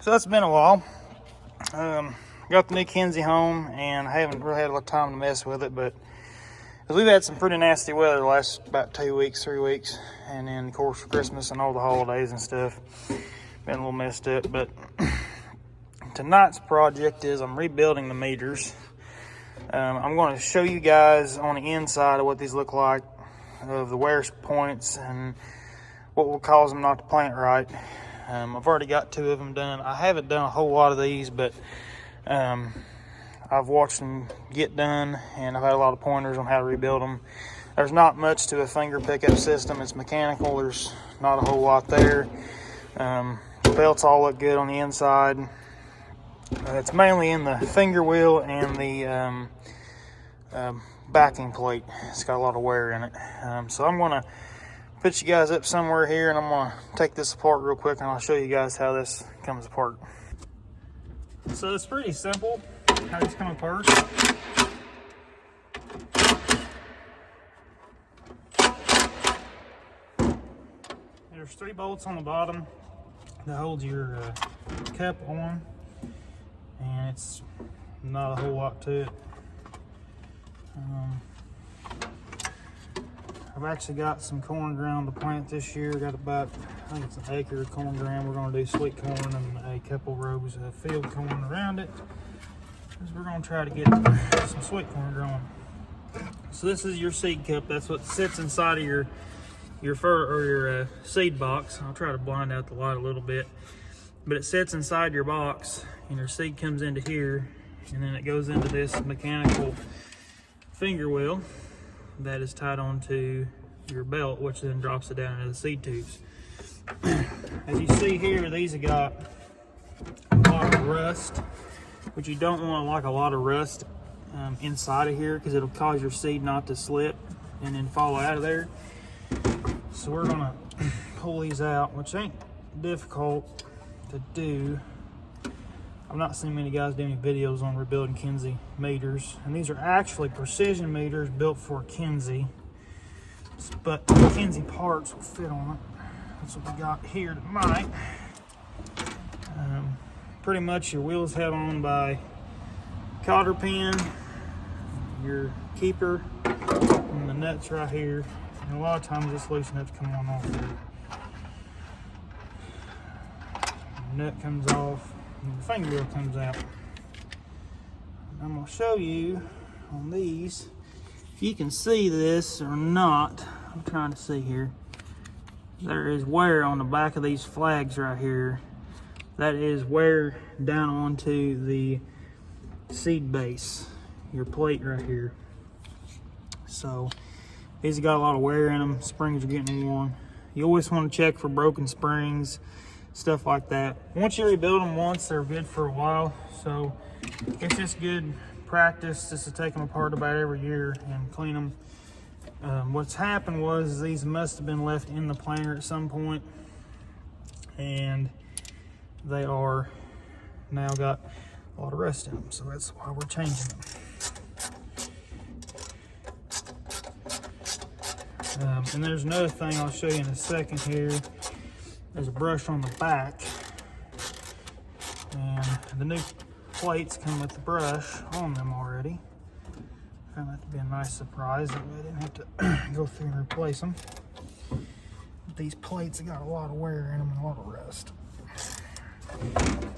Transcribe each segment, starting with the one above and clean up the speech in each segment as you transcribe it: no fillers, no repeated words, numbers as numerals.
So it's been a while. Got the new Kinze home, and I haven't really had a lot of time to mess with it, but because we've had some pretty nasty weather the last about 2 weeks, 3 weeks, and then of course for Christmas and all the holidays and stuff, been a little messed up. But tonight's project is I'm rebuilding the meters. I'm going to show you guys on the inside of what these look like, of the wear points and what will cause them not to plant right. I've already got 2 of them done. I haven't done a whole lot of these, but I've watched them get done, and I've had a lot of pointers on how to rebuild them. There's not much to a finger pickup system. It's mechanical. There's not a whole lot there. The belts all look good on the inside. It's mainly in the finger wheel and the backing plate. It's got a lot of wear in it. So I'm going to put you guys up somewhere here, and I'm going to take this apart real quick, and I'll show you guys how this comes apart. So it's pretty simple how these come apart. There's 3 bolts on the bottom that hold your cup on, and it's not a whole lot to it. I've actually got some corn ground to plant this year. Got about, I think it's an acre of corn ground. We're going to do sweet corn and a couple rows of field corn around it, because we're going to try to get some sweet corn growing. So this is your seed cup. That's what sits inside of your seed box. I'll try to blind out the light a little bit, but it sits inside your box, and your seed comes into here, and then it goes into this mechanical finger wheel that is tied onto your belt, which then drops it down into the seed tubes. As you see here, these have got a lot of rust, which you don't want like a lot of rust inside of here, because it'll cause your seed not to slip and then fall out of there. So we're gonna pull these out, which ain't difficult to do. I've not seen many guys do any videos on rebuilding Kinze meters, and these are actually precision meters built for Kinze, but the Kinze parts will fit on it. That's what we got here tonight. Pretty much your wheel's held on by cotter pin, your keeper, and the nuts right here. And a lot of times this loose nuts come on off there. The nut comes off, and the finger wheel comes out. I'm going to show you on these if you can see this or not. I'm trying to see here. There is wear on the back of these flags right here. That is wear down onto the seed base, your plate right here. So these have got a lot of wear in them. Springs are getting worn. You always want to check for broken springs, stuff like that. Once you rebuild them once, they're good for a while. So it's just good practice just to take them apart about every year and clean them. What's happened was these must have been left in the planter at some point, and they are now got a lot of rust in them. So that's why we're changing them. And there's another thing I'll show you in a second here. There's a brush on the back, and the new plates come with the brush on them already. Found that to be a nice surprise, that way I didn't have to go through and replace them. But these plates have got a lot of wear in them and a lot of rust.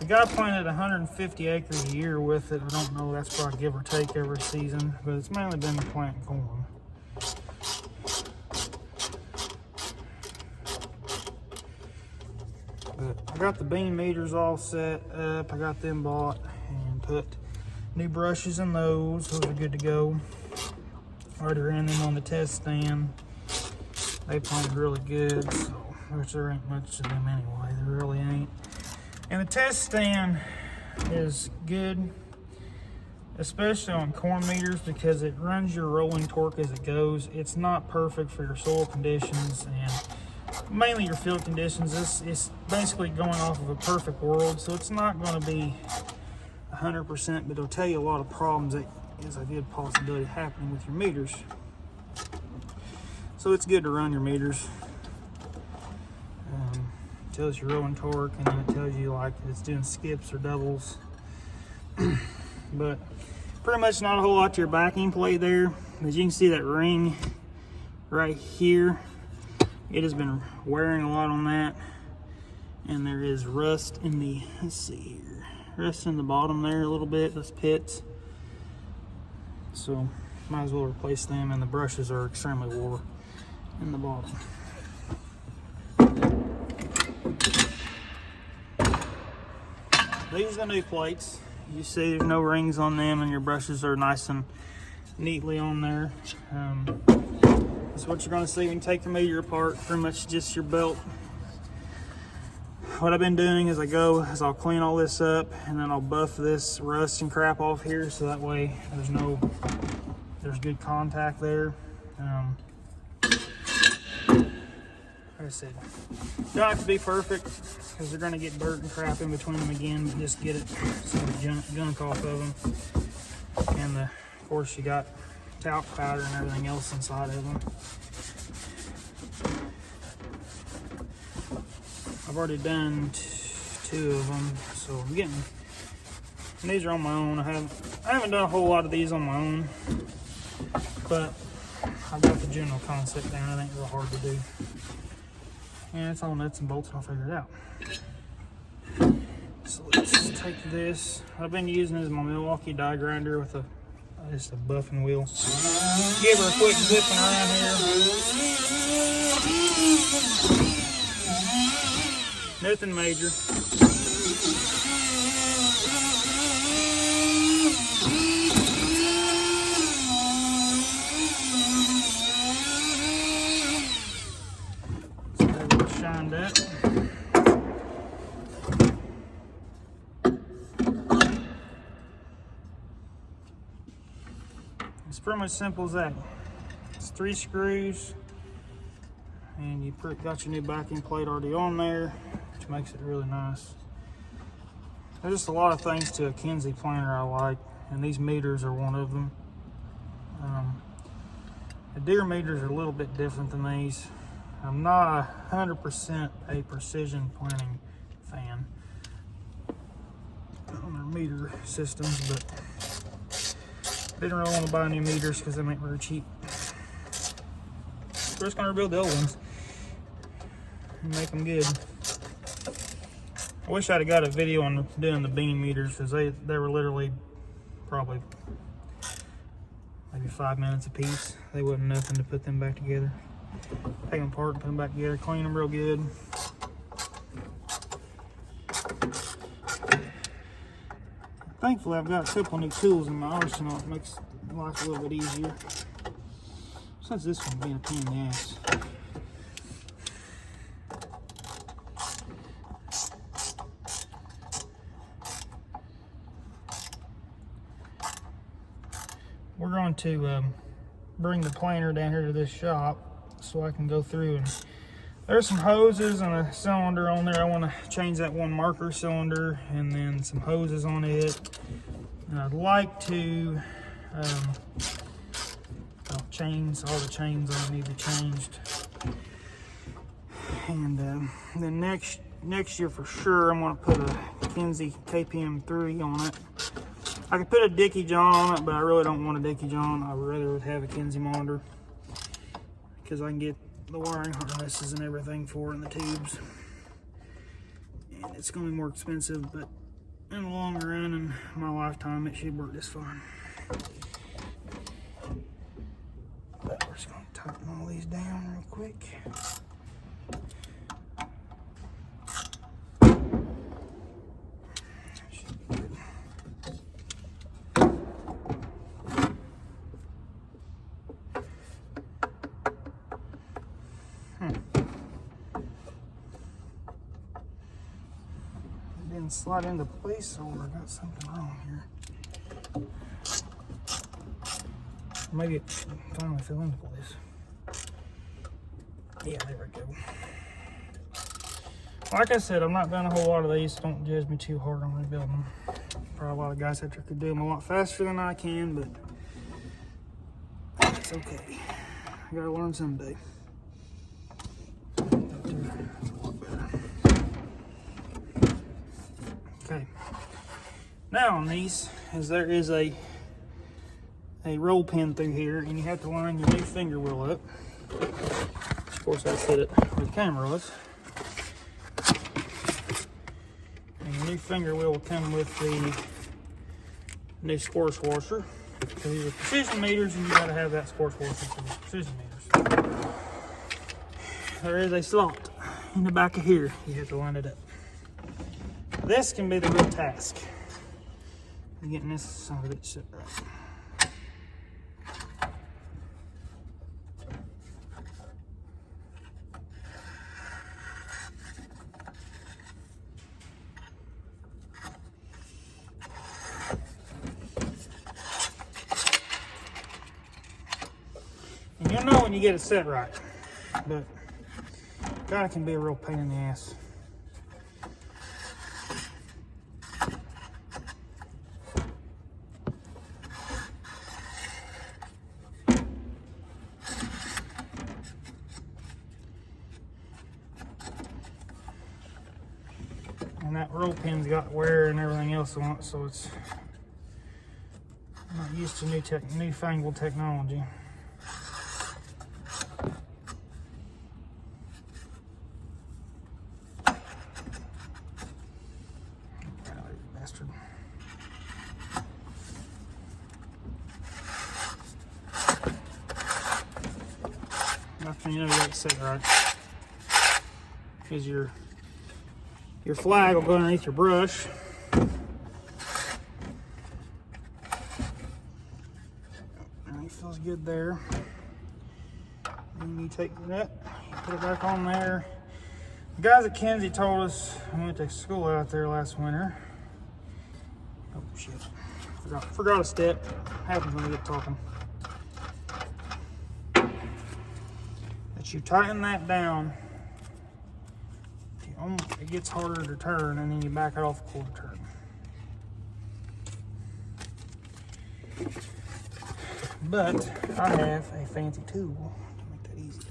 The guy planted 150 acres a year with it. I don't know, that's probably give or take every season, but it's mainly been planting corn. But I got the bean meters all set up. I got them bought and put new brushes in those. Those are good to go. Already ran them on the test stand. They planted really good, so which there ain't much to them anyway. There really ain't. And the test stand is good, especially on corn meters, because it runs your rolling torque as it goes. It's not perfect for your soil conditions and mainly your field conditions. It's basically going off of a perfect world, so it's not going to be 100%, but it'll tell you a lot of problems that is a good possibility happening with your meters. So it's good to run your meters. tells you rolling torque, and then it tells you like if it's doing skips or doubles. But pretty much not a whole lot to your backing plate there. As you can see, that ring right here, it has been wearing a lot on that, and there is rust in the, let's see here, rust in the bottom there a little bit, those pits. So might as well replace them, and the brushes are extremely wore in the bottom. These are the new plates. You see there's no rings on them, and your brushes are nice and neatly on there. That's what you're going to see when you take your meter apart, pretty much just your belt. What I've been doing as I go is I'll clean all this up, and then I'll buff this rust and crap off here, so that way there's good contact there. Like I said, don't have to be perfect, because they're going to get dirt and crap in between them again, but just get it some of the gunk off of them. And of course you got talc powder and everything else inside of them. I've already done 2 of them, so I'm getting, and these are on my own. I haven't done a whole lot of these on my own, but I've got the general concept down. It ain't real hard to do. And it's all nuts and bolts, I'll figure it out. So let's take this. I've been using this as my Milwaukee die grinder with just a buffing wheel. Give her a quick zipping around here. Nothing major. Shined up. It's pretty much simple as that. It's 3 screws, and you got your new backing plate already on there, which makes it really nice. There's just a lot of things to a Kinze planer I like, and these meters are one of them. The deer meters are a little bit different than these. I'm not 100% a precision planning fan on their meter systems, but I didn't really want to buy new meters because they ain't very cheap. We're just going to rebuild the old ones and make them good. I wish I'd have got a video on doing the beam meters, because they were literally probably maybe 5 minutes a piece. They wasn't nothing to put them back together. Take them apart and put them back together, clean them real good. Thankfully, I've got a couple new tools in my arsenal. It makes life a little bit easier. Besides this one being a pain in the ass. We're going to bring the planer down here to this shop so I can go through, and there's some hoses and a cylinder on there. I want to change that one marker cylinder, and then some hoses on it. And I'd like to chains, all the chains on it need to be changed. And then next year for sure, I'm going to put a Kinze KPM 3 on it. I could put a Dickie John on it, but I really don't want a Dickie John. I would rather have a Kinze monitor, because I can get the wiring harnesses and everything for it in the tubes. And it's going to be more expensive, but in the long run, in my lifetime, it should work just fine. But we're just going to tighten all these down real quick. Didn't slide into place, so I got something wrong here. Maybe it finally fell into place. Yeah, there we go. Like I said, I'm not doing a whole lot of these, so don't judge me too hard on rebuilding them. Probably a lot of guys out there could do them a lot faster than I can, but it's okay. I gotta learn someday. Okay. Now on these, there is a roll pin through here, and you have to line your new finger wheel up. Of course, I set it where the camera was. And your new finger wheel will come with the new squash washer. So these are precision meters, and you gotta have that squash washer for the precision meters. There is a slot in the back of here. You have to line it up. This can be the real task. Getting this son of a bitch set right. And you'll know when you get it set right, but God, can be a real pain in the ass. And that roll pin's got wear and everything else on it, so it's not used to newfangled technology. Bastard. That's when you know you got it set right. Because your flag will go underneath your brush. And it feels good there. And you take the nut, you put it back on there. The guys at Kinze told us, I went to school out there last winter. Oh shit, forgot a step. Happens when we get talking. That you tighten that down. It gets harder to turn, and then you back it off a quarter turn. But I have a fancy tool to make that easier.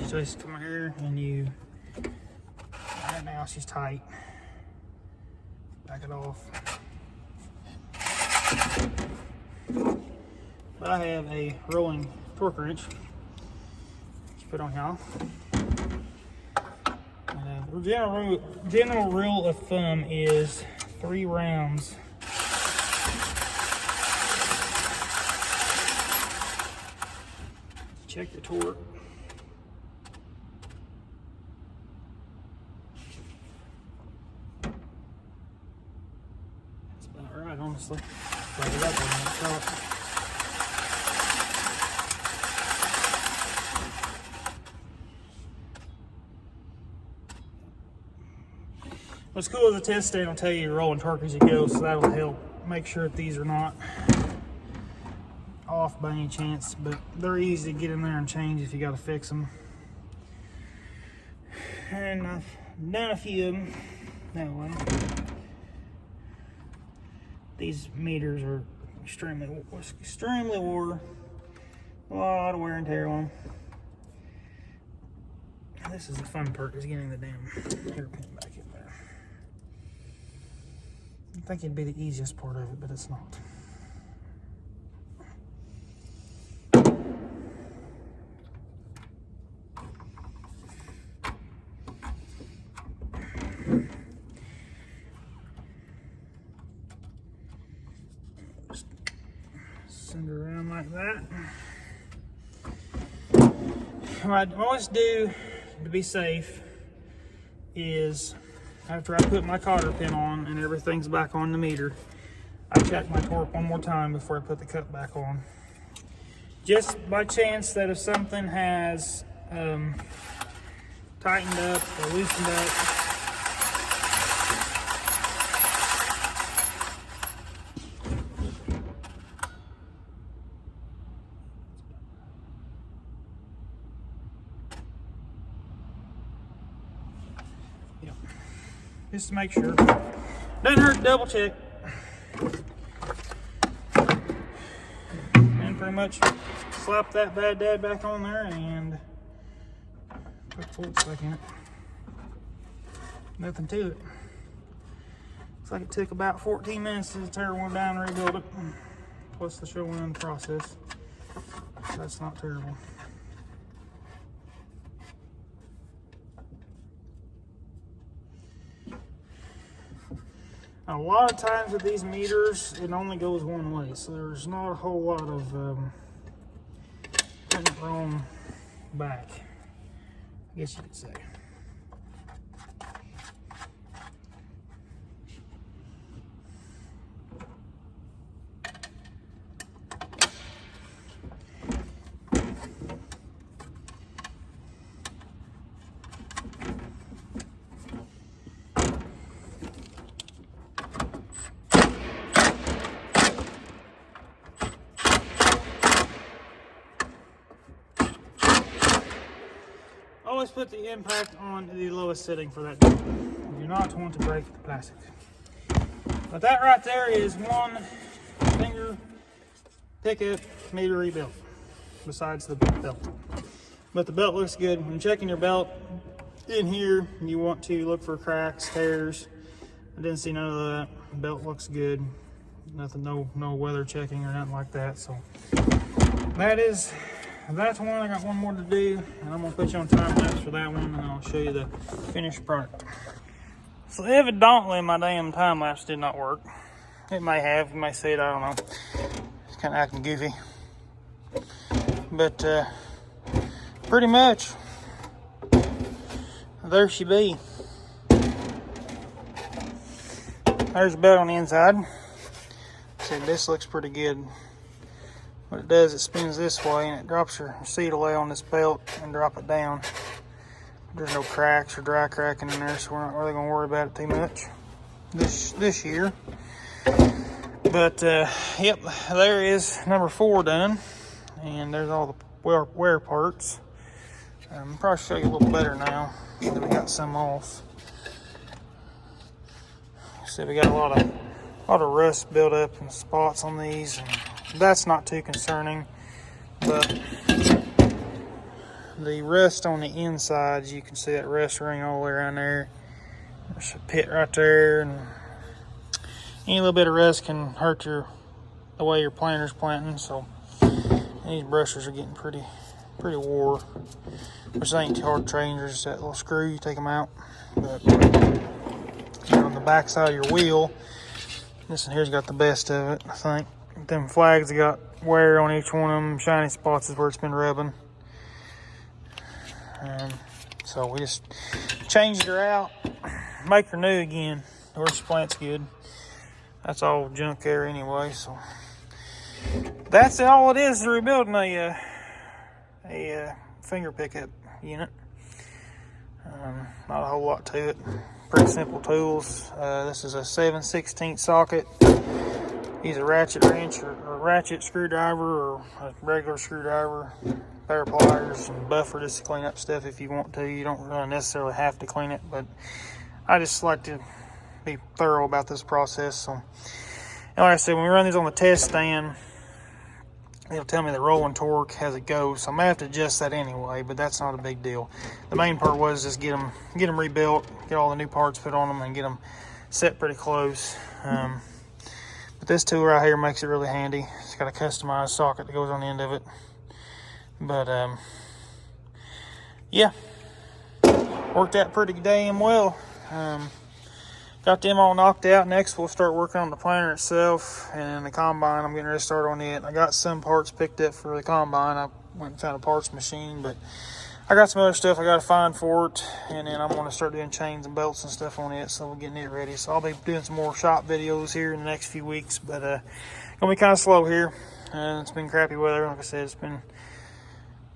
Just come here and you, right now she's tight. Back it off. But I have a rolling torque wrench. Just put on here. The general rule of thumb is 3 rounds. Check the torque. That's about right, honestly. What's cool is the test stand will tell you your rolling torque as you go, so that'll help make sure that these are not off by any chance, but they're easy to get in there and change if you got to fix them. And I've done a few of them that way. These meters are extremely wore. A lot of wear and tear on them. This is the fun part, is getting the damn hairpin back in there. I think it'd be the easiest part of it, but it's not. Just send it around like that. What I always do to be safe is, after I put my cotter pin on and everything's back on the meter, I check my torque one more time before I put the cup back on. Just by chance that if something has tightened up or loosened up, just to make sure. Doesn't hurt to double check. And for pretty much slap that bad dad back on there and put the bolts back in it. Nothing to it. Looks like it took about 14 minutes to tear one down and rebuild it, plus the show in the process. That's not terrible. A lot of times with these meters, it only goes one way, so there's not a whole lot of putting it wrong back, I guess you could say. Always put the impact on the lowest setting for that door. You do not want to break the plastic. But that right there is one finger pickup meter rebuilt, besides the belt. But the belt looks good. When checking your belt in here, you want to look for cracks, tears. I didn't see none of that. The belt looks good. Nothing, no weather checking or nothing like that. So that's one. I got one more to do, and I'm gonna put you on time lapse for that one, and I'll show you the finished product. So evidently my damn time lapse did not work. It may have, you may see it, I don't know. It's kind of acting goofy. But pretty much, there she be. There's the belt on the inside. See, this looks pretty good. What it does, it spins this way and it drops your seat away on this belt and drop it down. There's no cracks or dry cracking in there, so we're not really going to worry about it too much this year. But yep, there is number 4 done, and there's all the wear parts. I'll probably show you a little better now that we got some off. See, we got a lot of rust built up in spots on these. And that's not too concerning, but the rust on the insides, you can see that rust ring all the way around there. There's a pit right there, and any little bit of rust can hurt the way your planter's planting. So these brushes are getting pretty wore, which ain't too hard to change. There's just that little screw, you take them out. But on the back side of your wheel, this one here's got the best of it, I think. Them flags have got wear on each one of them. Shiny spots is where it's been rubbing. So we just changed her out, make her new again. Door splint's good. That's all junk there anyway. So that's all it is to rebuilding a finger pickup unit. Not a whole lot to it. Pretty simple tools. This is a 7/16 socket. Use a ratchet wrench or a ratchet screwdriver or a regular screwdriver, pair of pliers, and buffer just to clean up stuff if you want to. You don't really necessarily have to clean it, but I just like to be thorough about this process. So, and like I said, when we run these on the test stand, it'll tell me the rolling torque as it goes. So I'm gonna have to adjust that anyway, but that's not a big deal. The main part was just get them rebuilt, get all the new parts put on them, and get them set pretty close. But this tool right here makes it really handy. It's got a customized socket that goes on the end of it. But yeah, worked out pretty damn well. Got them all knocked out. Next we'll start working on the planter itself, and then the combine, I'm getting ready to start on it. I got some parts picked up for the combine. I went and found a parts machine, but I got some other stuff I got to find for it, and then I'm going to start doing chains and belts and stuff on it, so we're getting it ready. So I'll be doing some more shop videos here in the next few weeks, but gonna be kind of slow here. It's been crappy weather. Like I said, it's been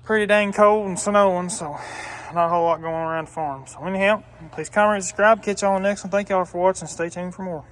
pretty dang cold and snowing, so not a whole lot going on around the farm. So anyhow, please comment and subscribe. Catch y'all on the next one. Thank y'all for watching. Stay tuned for more.